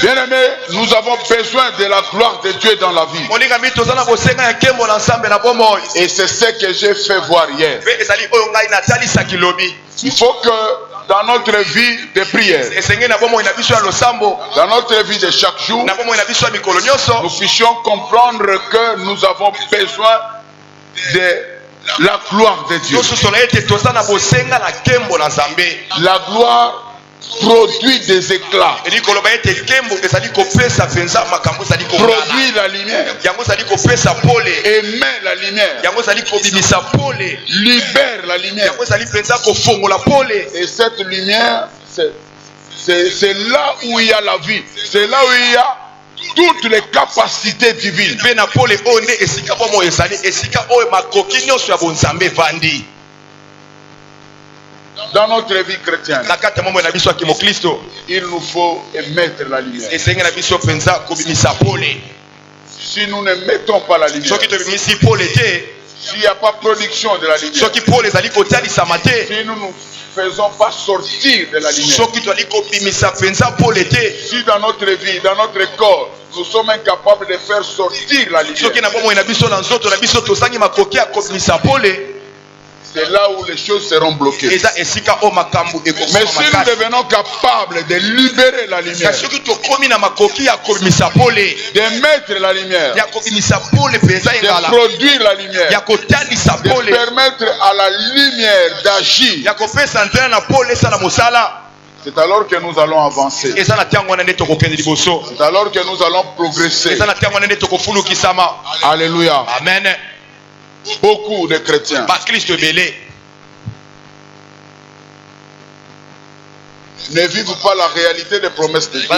Bien-aimés, nous avons besoin de la gloire de Dieu dans la vie. Et c'est ce que j'ai fait voir hier. Il faut que dans notre vie de prière, dans notre vie de chaque jour, nous puissions comprendre que nous avons besoin de la gloire de Dieu. La gloire produit des éclats, produit la lumière, émet la lumière, libère la lumière. Et cette lumière, c'est là où il y a la vie, c'est là où il y a toutes les capacités divines. Dans notre vie chrétienne, il nous faut émettre la lumière. Si nous ne mettons pas la lumière, s'il n'y a pas production de la lumière, si nous ne faisons pas sortir de la lumière, si dans notre vie, dans notre corps, nous sommes incapables de faire sortir la lumière, c'est là où les choses seront bloquées. Mais si nous devenons capables de libérer la lumière, de mettre la lumière, de produire la lumière, de permettre à la lumière d'agir, c'est alors que nous allons avancer. C'est alors que nous allons progresser. Alléluia. Amen. Beaucoup de chrétiens ne vivent pas la réalité des promesses de Dieu,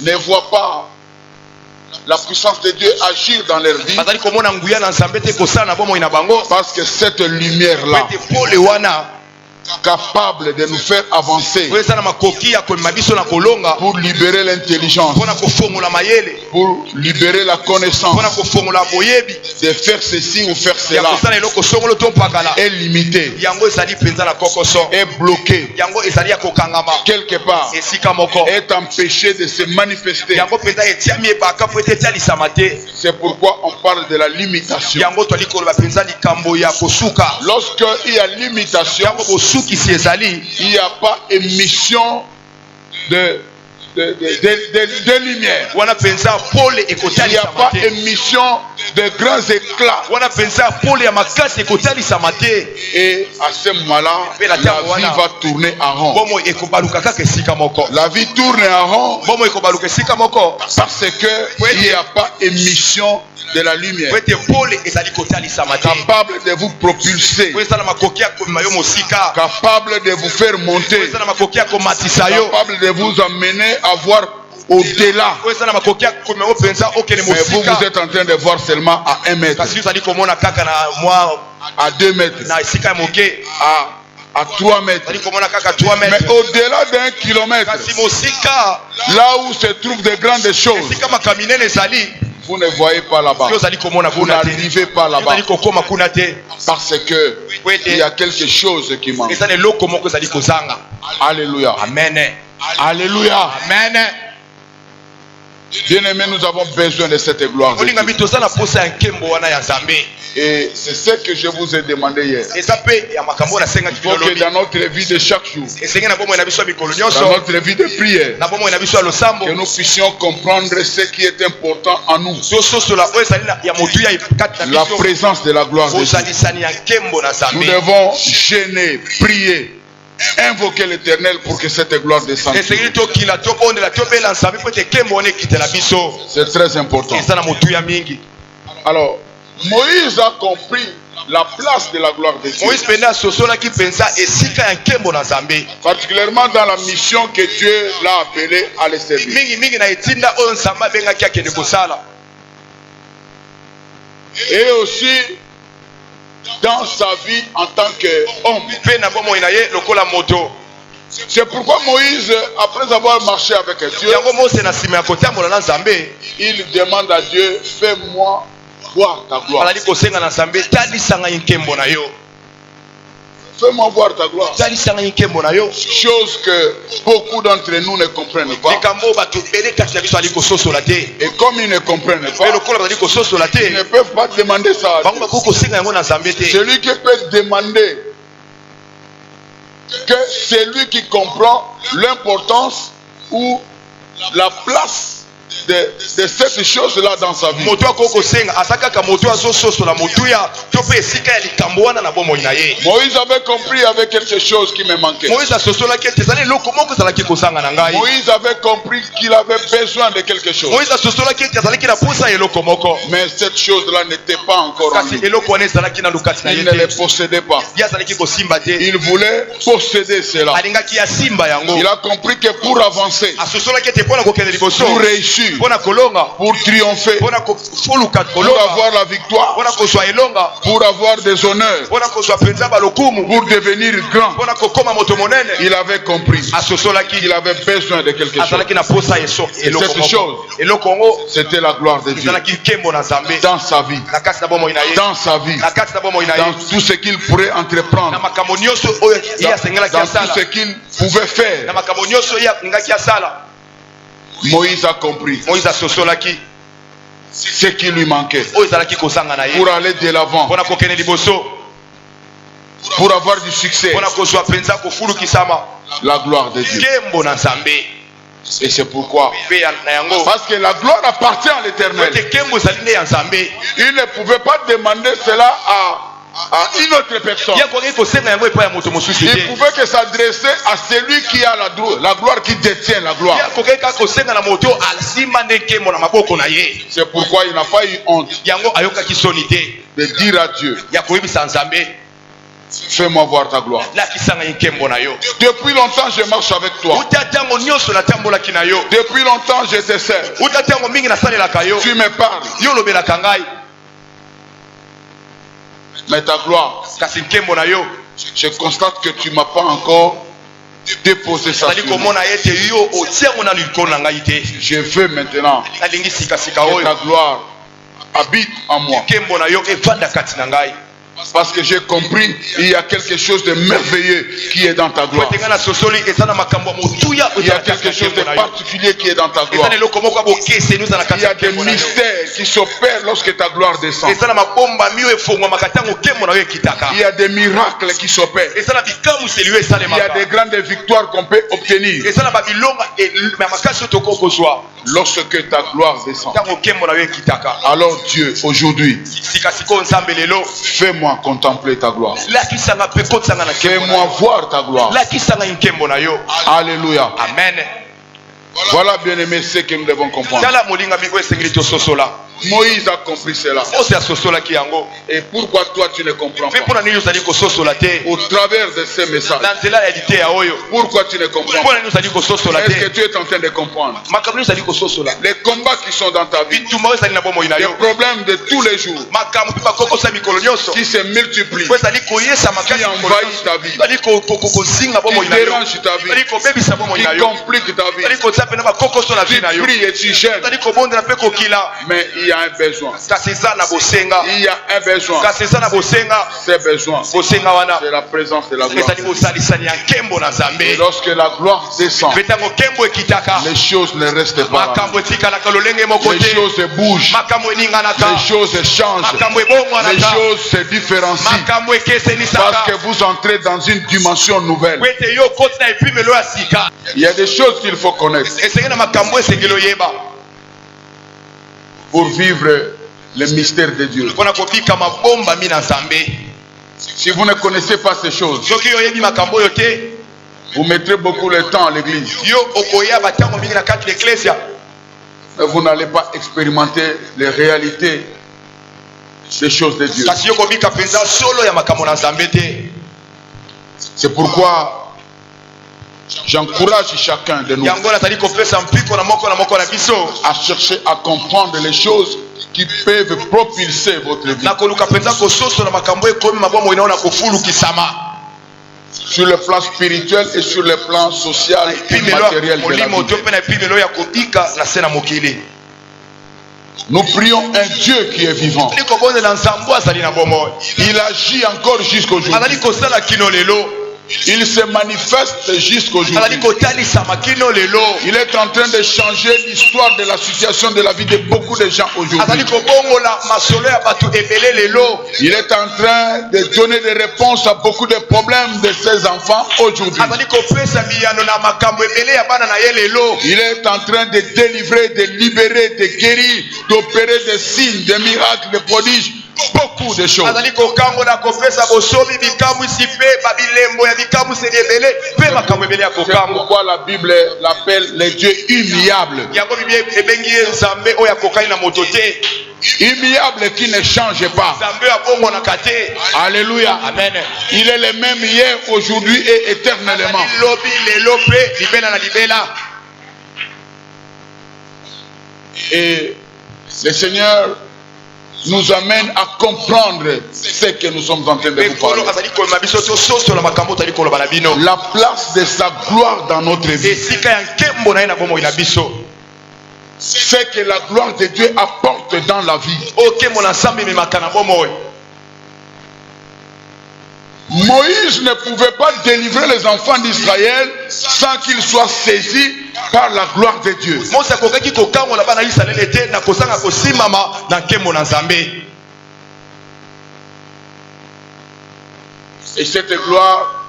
ne voient pas la puissance de Dieu agir dans leur vie, parce que cette lumière-là, capable de nous faire avancer, pour libérer l'intelligence, pour libérer la connaissance, de faire ceci ou faire cela, est limitée, est bloquée quelque part, est empêchée de se manifester. C'est pourquoi on parle de la limitation. Lorsqu'il y a limitation, il n'y a pas émission de lumière. Il n'y a pas émission de grands éclats. Et à ce moment-là, la vie va tourner en rond. La vie tourne en rond parce qu'il n'y a pas émission de la lumière capable de vous propulser, capable de vous faire monter, capable de vous amener à voir au-delà. Mais vous êtes en train de voir seulement à 1 mètre, à 2 mètres, à 3 mètres. Mais au-delà d'1 kilomètre, là où se trouvent de grandes choses, vous ne voyez pas là-bas, vous n'arrivez pas là-bas, parce que il y a quelque chose qui manque. Alléluia. Amen. Alléluia. Amen. Bien-aimés, nous avons besoin de cette gloire. Et c'est ce que je vous ai demandé hier. Il faut que dans notre vie de chaque jour, dans notre vie de prière, que nous puissions comprendre ce qui est important en nous. La présence de la gloire de Dieu. Nous devons gêner, prier, invoquer l'Éternel pour que cette gloire descende. C'est très important. Alors, Moïse a compris la place de la gloire de Dieu, particulièrement dans la mission que Dieu l'a appelé à le servir. Et aussi dans sa vie en tant qu'homme. C'est pourquoi Moïse, après avoir marché avec Dieu, il demande à Dieu, fais-moi voir ta gloire. Fais-moi voir ta gloire. Chose que beaucoup d'entre nous ne comprennent pas. Et comme ils ne comprennent pas, ils ne peuvent pas demander ça. Celui qui peut demander, que c'est lui qui comprend l'importance ou la place de cette chose-là dans sa vie. Moïse avait compris avec quelque chose qui me manquait. Moïse avait compris qu'il avait besoin de quelque chose. Mais cette chose-là n'était pas encore en lui. Il ne les possédait pas. Il voulait posséder cela. Il a compris que pour avancer, pour réussir, pour triompher, pour avoir la victoire, pour avoir des honneurs, pour devenir grand, il avait compris qu'il avait besoin de quelque chose. Et cette chose, c'était la gloire de Dieu dans sa vie, dans tout ce qu'il pourrait entreprendre, dans tout ce qu'il pouvait faire. Moïse a compris ce qui lui manquait pour aller de l'avant, pour avoir du succès, la gloire de Dieu. Et c'est pourquoi, parce que la gloire appartient à l'Éternel, il ne pouvait pas demander cela à une autre personne. Il pouvait que s'adresser à celui qui a la gloire, qui détient la gloire. C'est pourquoi il n'a pas eu honte de dire à Dieu, fais-moi voir ta gloire. Depuis longtemps je marche avec toi. Depuis longtemps je te sers. Tu me parles. Mais ta gloire, je constate que tu ne m'as pas encore déposé ça sur moi. Je veux maintenant que ta gloire habite en moi. Parce que j'ai compris, il y a quelque chose de merveilleux qui est dans ta gloire. Il y a quelque chose de particulier qui est dans ta gloire. Il y a des mystères qui s'opèrent lorsque ta gloire descend. Il y a des miracles qui s'opèrent. Il y a des grandes victoires qu'on peut obtenir lorsque ta gloire descend. Alors Dieu, aujourd'hui, fais-moi contempler ta gloire. Fais-moi voir ta gloire. Alléluia. Amen. Voilà, bien aimé, ce que nous devons comprendre. Moïse a compris cela. Et pourquoi toi tu ne comprends pas? Au travers de ces messages, pourquoi tu ne comprends pas? Est-ce que tu es en train de comprendre? Les combats qui sont dans ta vie, les problèmes de tous les jours qui se multiplient, qui envahissent ta vie, qui dérangent ta vie, qui compliquent ta vie. Tu pries et tu gênes. Mais il y a un besoin. Il y a un besoin. C'est besoin. C'est la présence de la gloire. Et lorsque la gloire descend, les choses ne restent pas là. Les choses bougent. Les choses changent. Les choses se différencient. Parce que vous entrez dans une dimension nouvelle. Il y a des choses qu'il faut connaître pour vivre le mystère de Dieu. Si vous ne connaissez pas ces choses, vous mettrez beaucoup de temps à l'église, mais vous n'allez pas expérimenter les réalités des choses de Dieu. C'est pourquoi j'encourage chacun de nous à chercher à comprendre les choses qui peuvent propulser votre vie. Sur le plan spirituel et sur le plan social et matériel de la vie. Nous prions un Dieu qui est vivant. Il agit encore jusqu'aujourd'hui. Il se manifeste jusqu'aujourd'hui. Il est en train de changer l'histoire de la situation de la vie de beaucoup de gens aujourd'hui. Il est en train de donner des réponses à beaucoup de problèmes de ses enfants aujourd'hui. Il est en train de délivrer, de libérer, de guérir, d'opérer des signes, des miracles, des prodiges. Beaucoup de choses. C'est pourquoi la Bible l'appelle les dieux immuables. Immuable qui ne change pas. Alléluia. Amen. Il est le même hier, aujourd'hui et éternellement. Et le Seigneur nous amène à comprendre ce que nous sommes en train de vous parler. La place de sa gloire dans notre vie. Ce que la gloire de Dieu apporte dans la vie. Moïse ne pouvait pas délivrer les enfants d'Israël sans qu'ils soient saisis par la gloire de Dieu. Et cette gloire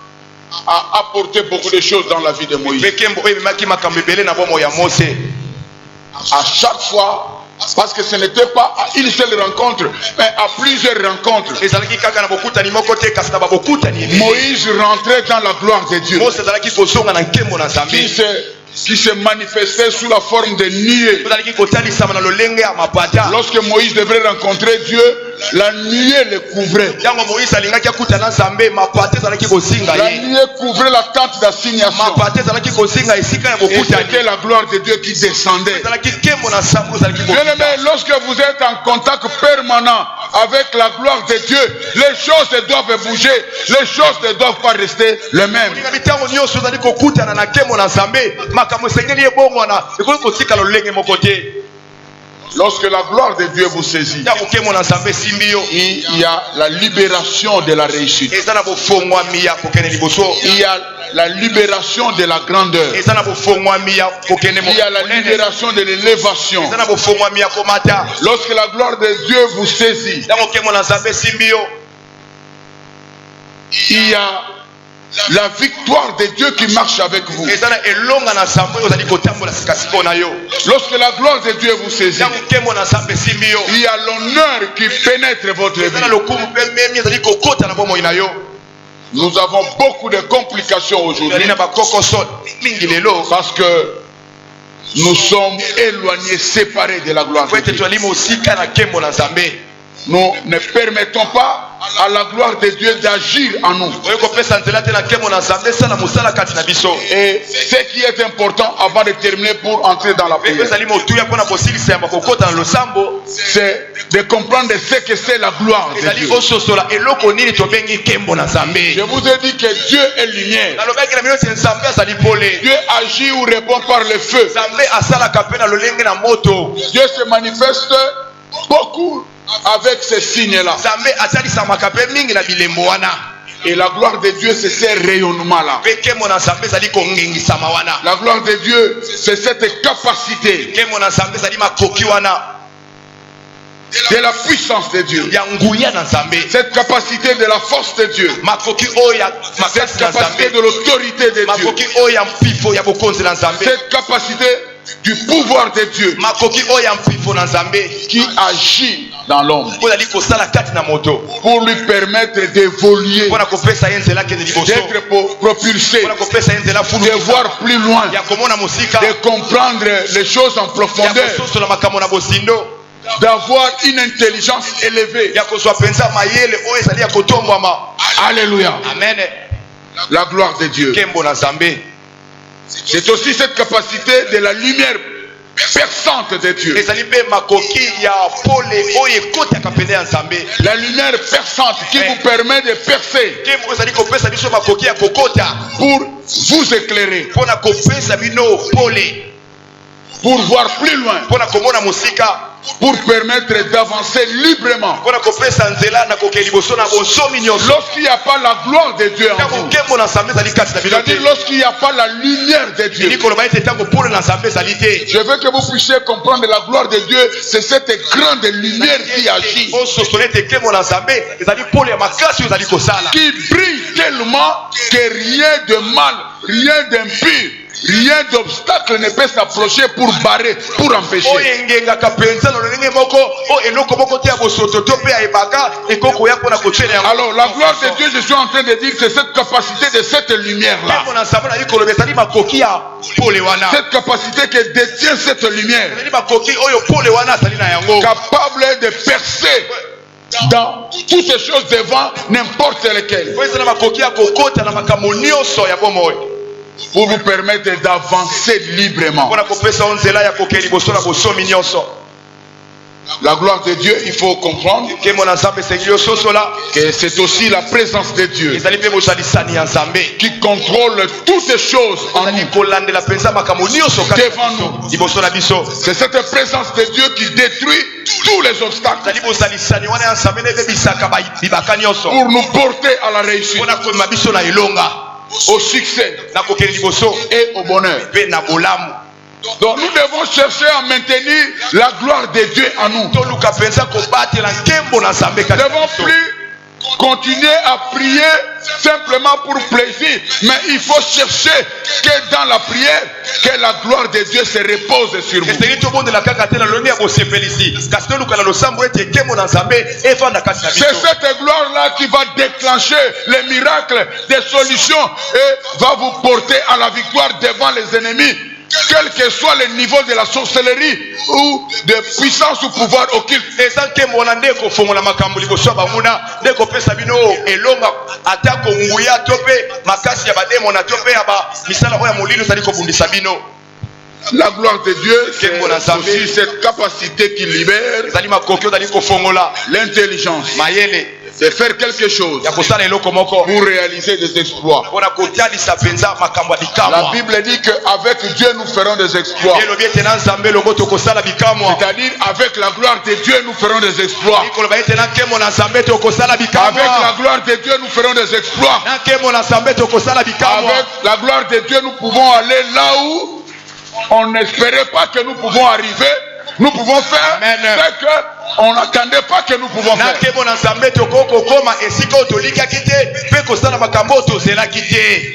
a apporté beaucoup de choses dans la vie de Moïse. À chaque fois, parce que ce n'était pas à une seule rencontre, mais à plusieurs rencontres. Moïse rentrait dans la gloire de Dieu, qui se manifestait sous la forme de nuée. Lorsque Moïse devait rencontrer Dieu, la nuée le couvrait. La nuée couvrait la tente d'assignation. Et c'était la gloire de Dieu qui descendait. Bien-aimés, lorsque vous êtes en contact permanent avec la gloire de Dieu, les choses doivent bouger. Les choses ne doivent pas rester les mêmes. Lorsque la gloire de Dieu vous saisit, il y a la libération de la réussite. Il y a la libération de la grandeur. Il y a la libération de l'élévation. Lorsque la gloire de Dieu vous saisit, il y a la victoire de Dieu qui marche avec vous. Lorsque la gloire de Dieu vous saisit, il y a l'honneur qui pénètre votre vie. Nous avons beaucoup de complications aujourd'hui parce que nous sommes éloignés, séparés de la gloire de Dieu. Nous ne permettons pas à la gloire de Dieu d'agir en nous. Et ce qui est important avant de terminer pour entrer dans la prière, c'est de comprendre ce que c'est la gloire de Dieu. Je vous ai dit que Dieu est lumière. Dieu agit ou répond par le feu. Dieu se manifeste beaucoup avec ces signes-là. Et la gloire de Dieu, c'est ces rayonnements-là. La gloire de Dieu, c'est cette capacité de la puissance de Dieu. Cette capacité de la force de Dieu. Cette capacité de l'autorité de Dieu. Cette capacité du pouvoir de Dieu qui agit dans l'homme pour lui permettre d'évoluer, d'être propulsé, de voir plus loin, de comprendre les choses en profondeur, d'avoir une intelligence élevée. Alléluia. Amen. La gloire de Dieu. C'est aussi cette capacité de la lumière perçante de Dieu. La lumière perçante qui vous permet de percer pour vous éclairer, pour voir plus loin, pour permettre d'avancer librement. Lorsqu'il n'y a pas la gloire de Dieu en vous, c'est-à-dire lorsqu'il n'y a pas la lumière de Dieu, je veux que vous puissiez comprendre la gloire de Dieu, c'est cette grande lumière qui agit, qui brille tellement que rien de mal, rien d'impur, rien d'obstacle ne peut s'approcher pour barrer, pour empêcher. Alors la gloire de Dieu, je suis en train de dire, c'est cette capacité de cette lumière-là. Cette capacité qui détient cette lumière, capable de percer dans toutes ces choses devant n'importe lesquelles, pour vous permettre d'avancer librement. La gloire de Dieu, il faut comprendre que c'est aussi la présence de Dieu qui contrôle toutes les choses en nous, devant nous. C'est cette présence de Dieu qui détruit tous les obstacles pour nous porter à la réussite, au succès et au bonheur. Donc nous devons chercher à maintenir la gloire de Dieu en nous. Nous ne devons plus continuer à prier simplement pour plaisir, mais il faut chercher que dans la prière, que la gloire de Dieu se repose sur vous. C'est cette gloire-là qui va déclencher les miracles, des solutions, et va vous porter à la victoire devant les ennemis, quel que soit le niveau de la sorcellerie ou de puissance ou pouvoir occulte. La gloire de Dieu, c'est aussi cette capacité qui libère l'intelligence de faire quelque chose pour réaliser des exploits. La Bible dit qu'avec Dieu nous ferons des exploits. C'est-à-dire avec la gloire de Dieu nous ferons des exploits. Avec la gloire de Dieu nous ferons des exploits. Avec la gloire de Dieu nous pouvons aller là où on n'espérait pas que nous pouvons arriver. Nous pouvons faire ce qu'on n'attendait pas que nous pouvons faire.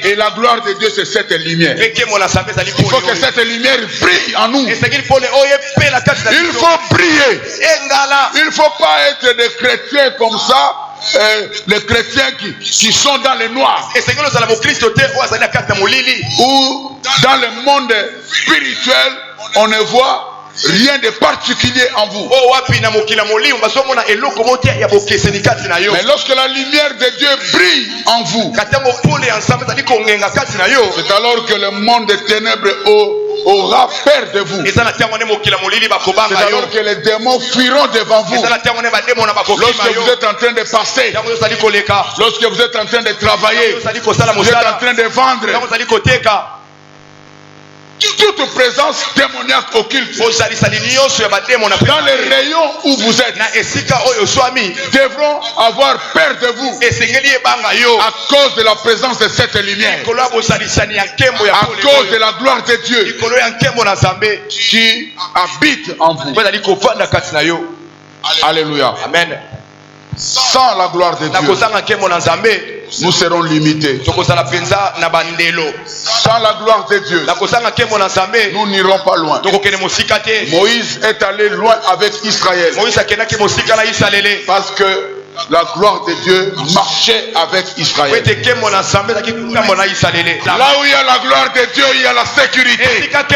Et la gloire de Dieu, c'est cette lumière. Il faut que cette lumière brille en nous. Il faut briller. Il ne faut pas être des chrétiens comme ça. Les chrétiens qui sont dans le noir, ou dans le monde spirituel, on ne voit rien de particulier en vous. Mais lorsque la lumière de Dieu brille en vous, c'est alors que le monde des ténèbres aura peur de vous. C'est alors que les démons fuiront devant vous. Lorsque vous êtes en train de passer, lorsque vous êtes en train de travailler, vous êtes en train de vendre, toute présence démoniaque occulte dans les rayons où vous êtes devront avoir peur de vous à cause de la présence de cette lumière, à cause de la gloire de Dieu qui habite en vous. Alléluia. Amen. Sans la gloire de Dieu, nous serons limités. Sans la gloire de Dieu, nous n'irons pas loin. Moïse est allé loin avec Israël parce que la gloire de Dieu marchait avec Israël. Là où il y a la gloire de Dieu, il y a la sécurité. Là où il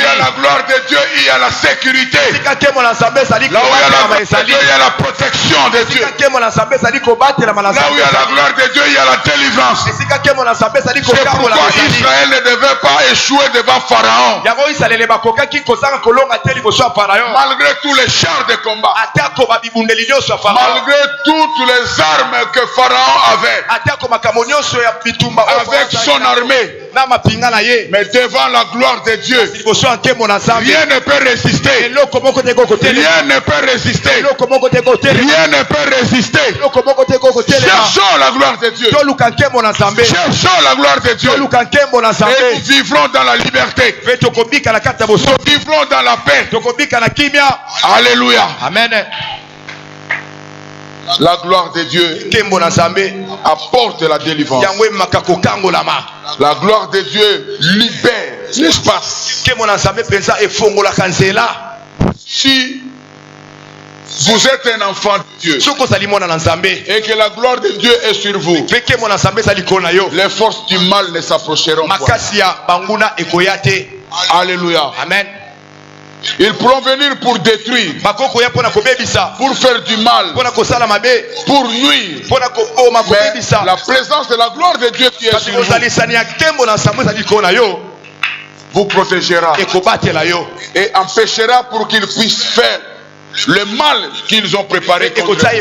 y a la gloire de Dieu, il y a la sécurité. Là où il y a la gloire de Dieu, il y a la protection de Dieu. Là où il y a la gloire de Dieu, il y a la délivrance. C'est pourquoi Israël ne devait pas échouer devant Pharaon. Malgré tous les chars de combat, malgré toutes les armes que Pharaon avait, avec son armée, Mais devant la gloire de Dieu, rien ne peut résister. Rien ne peut résister. Rien ne peut résister. Cherchons la gloire de Dieu. Cherchons la gloire de Dieu. Et nous vivrons dans la liberté. Nous vivrons dans la paix. Alléluia. Amen. La gloire de Dieu apporte la délivrance. La gloire de Dieu libère l'espace. Si vous êtes un enfant de Dieu et que la gloire de Dieu est sur vous, les forces du mal ne s'approcheront pas. Alléluia. Amen. Ils pourront venir pour détruire, pour faire du mal, pour nuire. Mais la présence de la gloire de Dieu qui est sur vous vous protégera et empêchera pour qu'ils puissent faire le mal qu'ils ont préparé contre vous.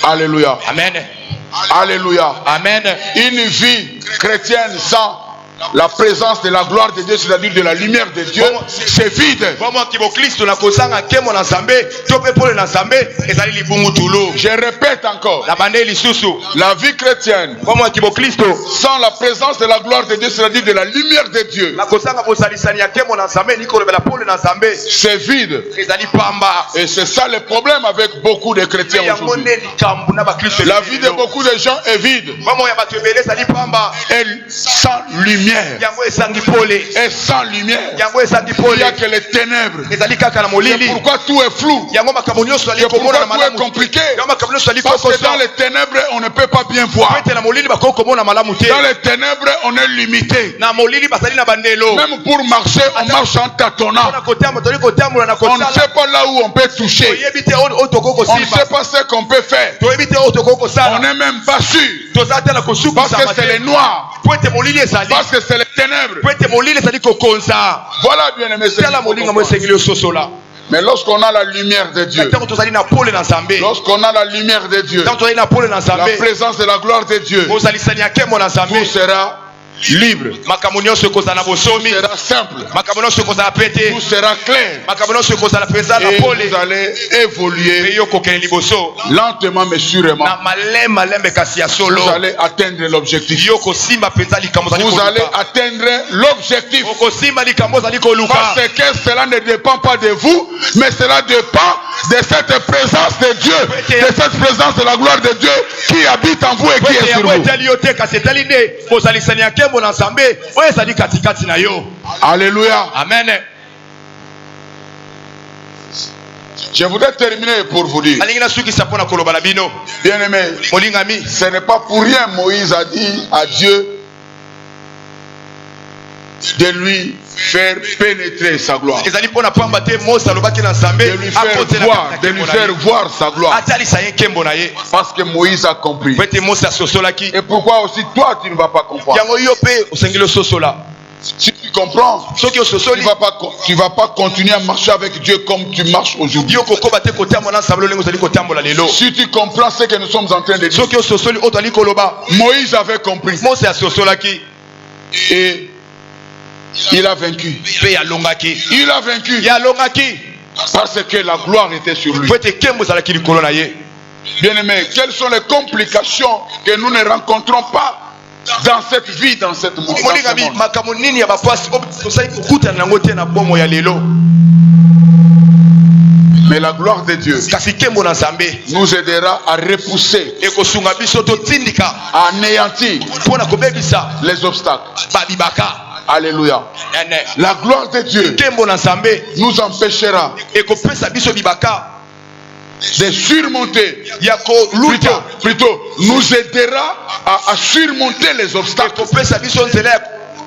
Alléluia. Amen. Alléluia. Amen. Une vie chrétienne sans la présence de la gloire de Dieu, c'est-à-dire de la lumière de Dieu, c'est vide. Je répète encore, la vie chrétienne sans la présence de la gloire de Dieu, c'est-à-dire de la lumière de Dieu, c'est vide. Et c'est ça le problème avec beaucoup de chrétiens aujourd'hui. La vie de beaucoup de gens est vide. Et sans lumière. Et sans lumière, il n'y a que les ténèbres. C'est pourquoi tout est flou. C'est pourquoi tout est compliqué. Parce que dans les ténèbres, on ne peut pas bien voir. Dans les ténèbres, on est limité. Même pour marcher, on marche en tâtonnant. On ne sait pas là où on peut toucher. On ne sait pas ce qu'on peut faire. On n'est même pas sûr. Parce que c'est les noirs. Parce que c'est les ténèbres. Voilà, bien aimé. Mais lorsqu'on a la lumière de Dieu, lorsqu'on a la lumière de Dieu, la présence de la gloire de Dieu, tout sera libre, tout sera simple, tout sera clair, et vous allez évoluer lentement mais sûrement. Vous allez atteindre l'objectif. Vous allez atteindre l'objectif. Parce que cela ne dépend pas de vous, mais cela dépend de cette présence de Dieu, de cette présence de la gloire de Dieu qui habite en vous et qui est sur vous. Alléluia. Amen. Je voudrais terminer pour vous dire, bien aimé, ce n'est pas pour rien Moïse a dit à Dieu de lui faire pénétrer sa gloire, de lui faire voir sa gloire, parce que Moïse a compris. Et pourquoi aussi toi tu ne vas pas comprendre? Si tu comprends, tu ne vas pas continuer à marcher avec Dieu comme tu marches aujourd'hui. Si tu comprends ce que nous sommes en train de dire, Moïse avait compris. Et il a vaincu. Il a vaincu. Parce que la gloire était sur lui. Bien aimé, quelles sont les complications que nous ne rencontrons pas dans cette vie, dans cette monde? Mais la gloire de Dieu nous aidera à repousser, à anéantir les obstacles. Alléluia. La gloire de Dieu nous empêchera de surmonter, plutôt nous aidera à surmonter les obstacles.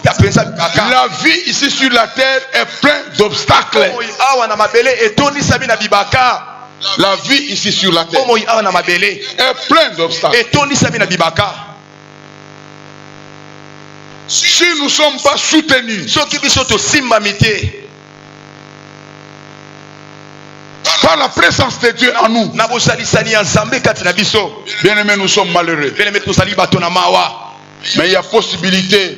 La vie ici sur la terre est pleine d'obstacles. La vie ici sur la terre est pleine d'obstacles. Si nous ne sommes pas soutenus par la présence de Dieu en nous. Bien aimés, nous sommes malheureux. Mais il y a possibilité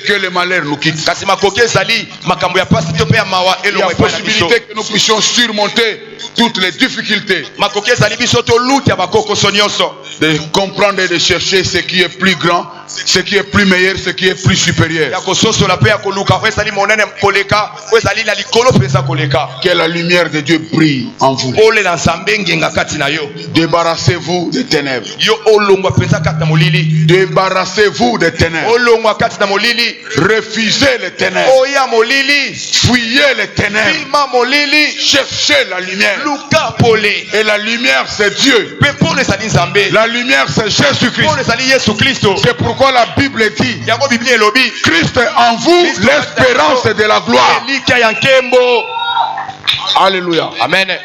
que le malheur nous quitte. Il y a possibilité que nous puissions surmonter toutes les difficultés. De comprendre et de chercher ce qui est plus grand, ce qui est plus meilleur, ce qui est plus supérieur. Que la lumière de Dieu brille en vous. Débarrassez-vous des ténèbres. Débarrassez-vous des ténèbres. Refusez les ténèbres. Fuyez les ténèbres. Cherchez la lumière. Et la lumière c'est Dieu. La lumière c'est Jésus-Christ. C'est pourquoi la Bible dit Christ est en vous, l'espérance de la gloire. Alléluia. Amen.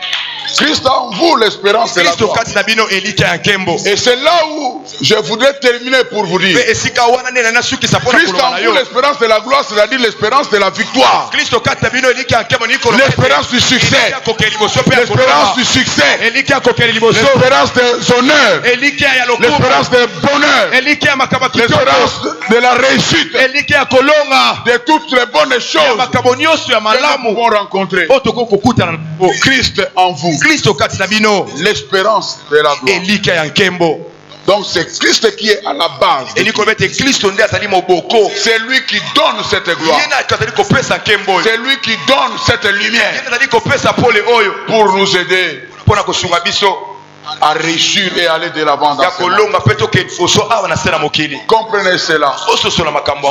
Christ en vous, l'espérance de la gloire. Et c'est là où je voudrais terminer pour vous dire Christ en vous, l'espérance de la gloire, c'est-à-dire l'espérance de la victoire, l'espérance du succès, l'espérance du succès, l'espérance de honneur, l'espérance de bonheur, l'espérance de la réussite, de toutes les bonnes choses que nous pouvons rencontrer. Christ en vous, l'espérance de la gloire. Donc c'est Christ qui est à la base. C'est lui qui donne cette gloire. C'est lui qui donne cette lumière pour nous aider à réussir et aller de l'avant dans ce monde. Comprenez cela.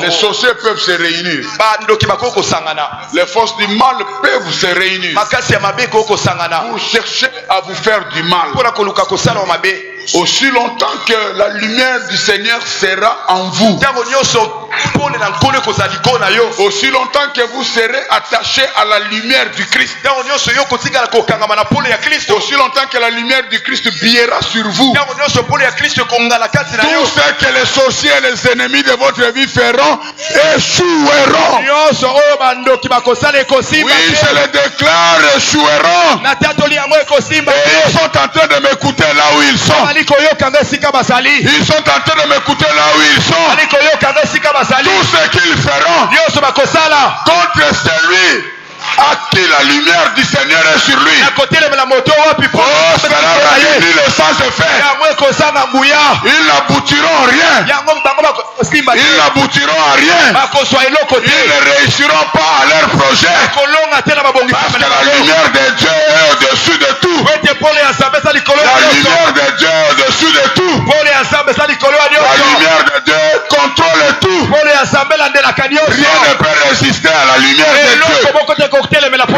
Les sorciers peuvent se réunir. Les forces du mal peuvent se réunir pour chercher à vous faire du mal. Aussi longtemps que la lumière du Seigneur sera en vous, aussi longtemps que vous serez attachés à la lumière du Christ, aussi longtemps que la lumière du Christ brillera sur vous, tout ce que les sorciers et les ennemis de votre vie feront échoueront. Oui, je le déclare, échoueront. Et ils sont en train de m'écouter là où ils sont. Ils sont en train de m'écouter là où ils sont. Tout ce qu'ils feront contre celui à qui la lumière du Seigneur est sur lui, oh, sera réuni le sang se fait. Ils n'aboutiront rien. Ils n'aboutiront à rien. Ils ne réussiront pas à leur projet. Parce que la lumière de Dieu est au-dessus de tout. La lumière de Dieu est au-dessus de tout. La lumière de Dieu contrôle tout. Rien ne peut résister à la lumière de Dieu.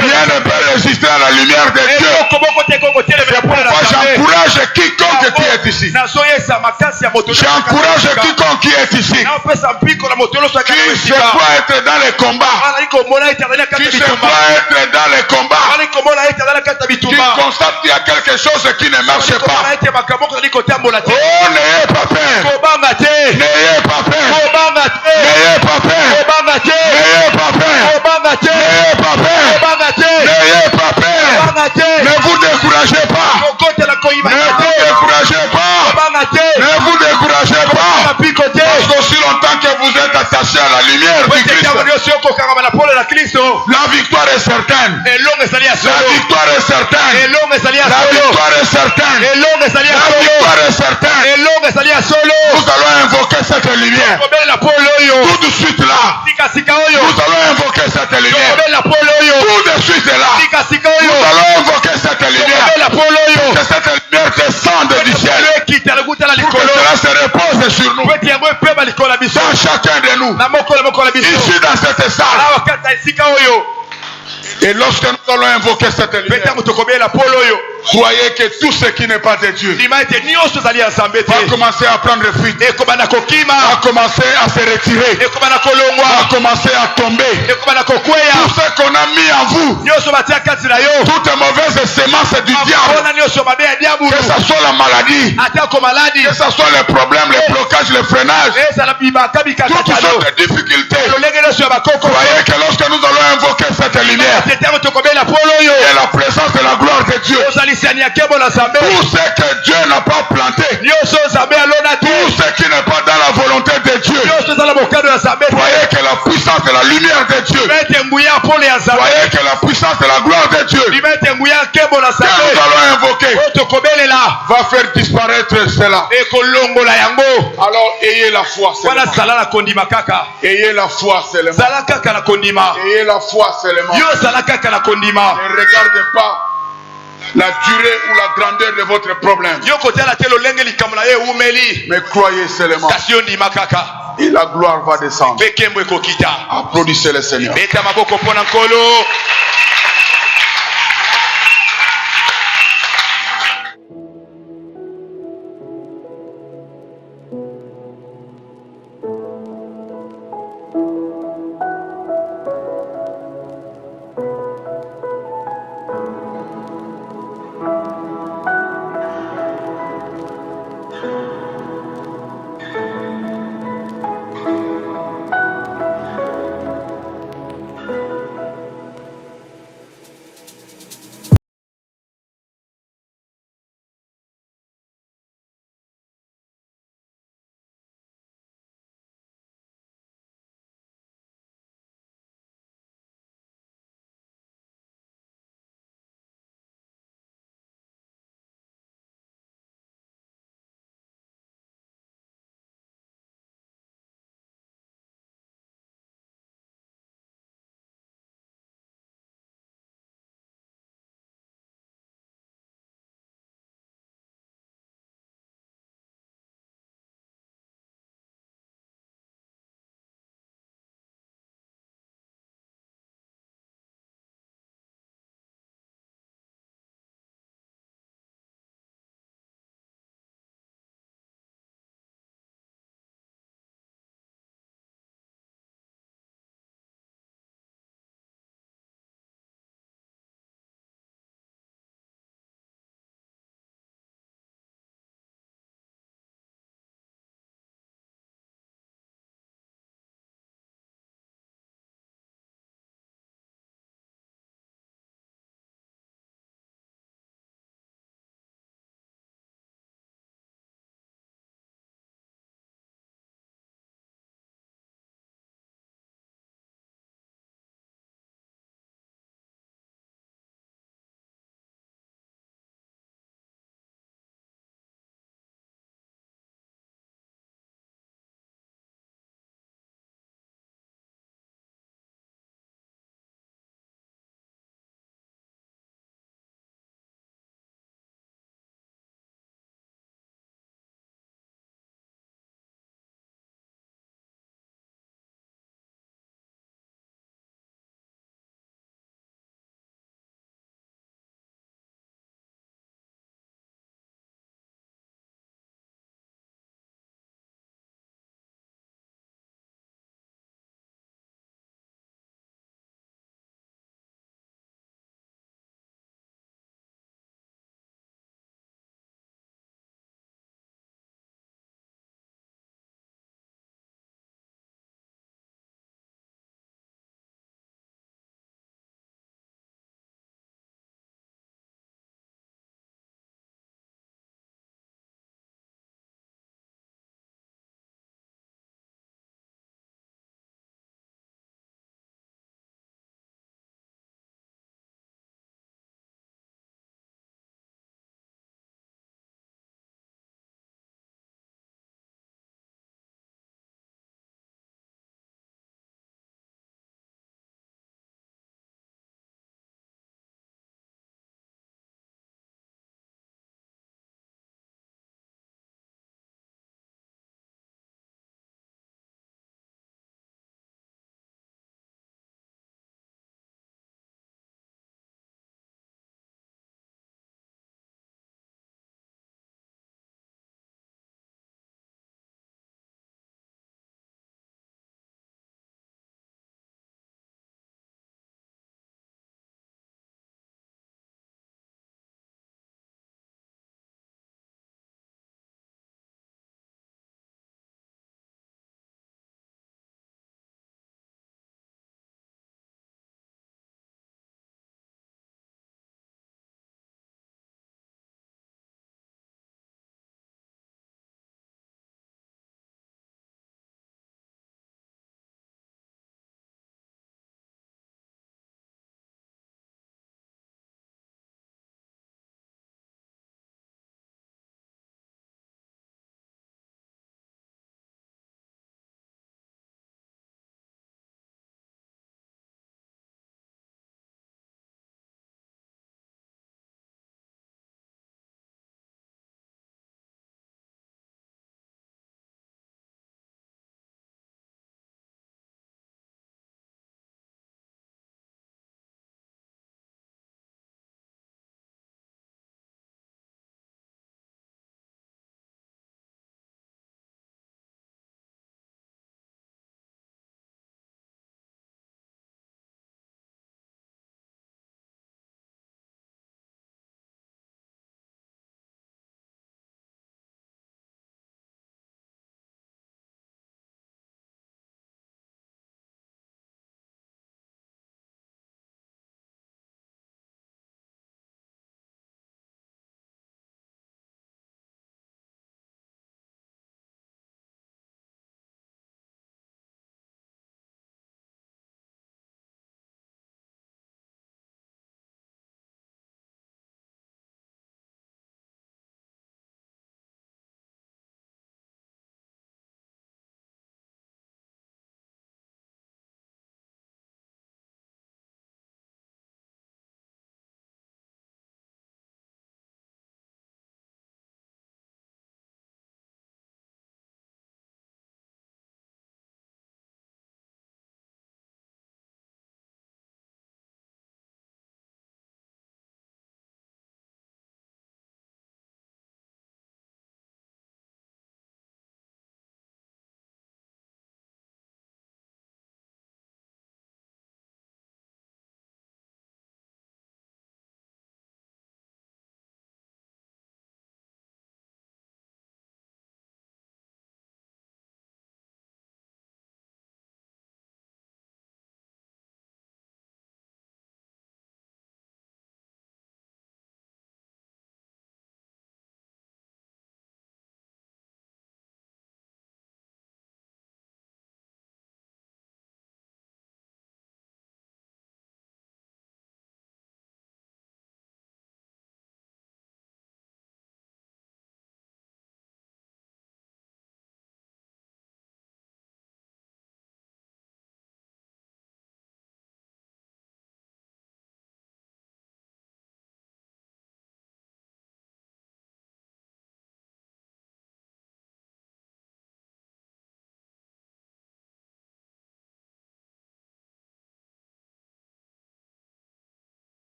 Rien ne peut résister à la lumière de Dieu. C'est pourquoi j'encourage quiconque qui est ici. J'encourage quiconque qui est ici. Qui se croit être dans les combats. Qui se croit être dans les combats. Qui constate qu'il y a quelque chose qui ne marche pas. Oh, n'ayez pas peur. N'ayez pas peur. N'ayez pas peur. N'ayez pas peur. N'ayez pas peur. N'ayez pas peur. N'ayez pas peur. Ne vous découragez pas. Ne vous découragez pas. Ne vous découragez pas. Parce qu'aussi longtemps que vous êtes attachés à la lumière du Christ, la victoire est certaine. La victoire est certaine. La victoire est certaine. La victoire est certaine. Nous allons invoquer cette lumière. Tout de suite là. Nous allons invoquer cette lumière. Tout de suite là. Nous allons invoquer cette lumière. Que cette lumière descende du ciel. Pour que cela se repose sur nous. Dans chacun de nous. Ici dans cette salle. Et lorsque nous allons invoquer cette lumière, Croyez que tout ce qui n'est pas de Dieu va commencer à prendre fuite, va commencer à se retirer, va commencer à tomber. Tout ce qu'on a mis en vous, toutes mauvaises semences du diable, que ce soit la maladie, que ce soit les problèmes, les blocages, les freinages, toutes sortes de difficultés. Croyez que lorsque nous allons invoquer cette lumière et la présence de la gloire de Dieu, tout ce que Dieu n'a pas planté, tout ce qui n'est pas dans la volonté de Dieu, croyez que la puissance de la lumière de Dieu, croyez que la puissance de la gloire de Dieu que nous allons invoquer va faire disparaître cela. Alors ayez la foi seulement. Ayez la foi seulement. Ayez la foi seulement. Ne regardez pas la durée ou la grandeur de votre problème, mais croyez seulement et la gloire va descendre. Applaudissez le Seigneur.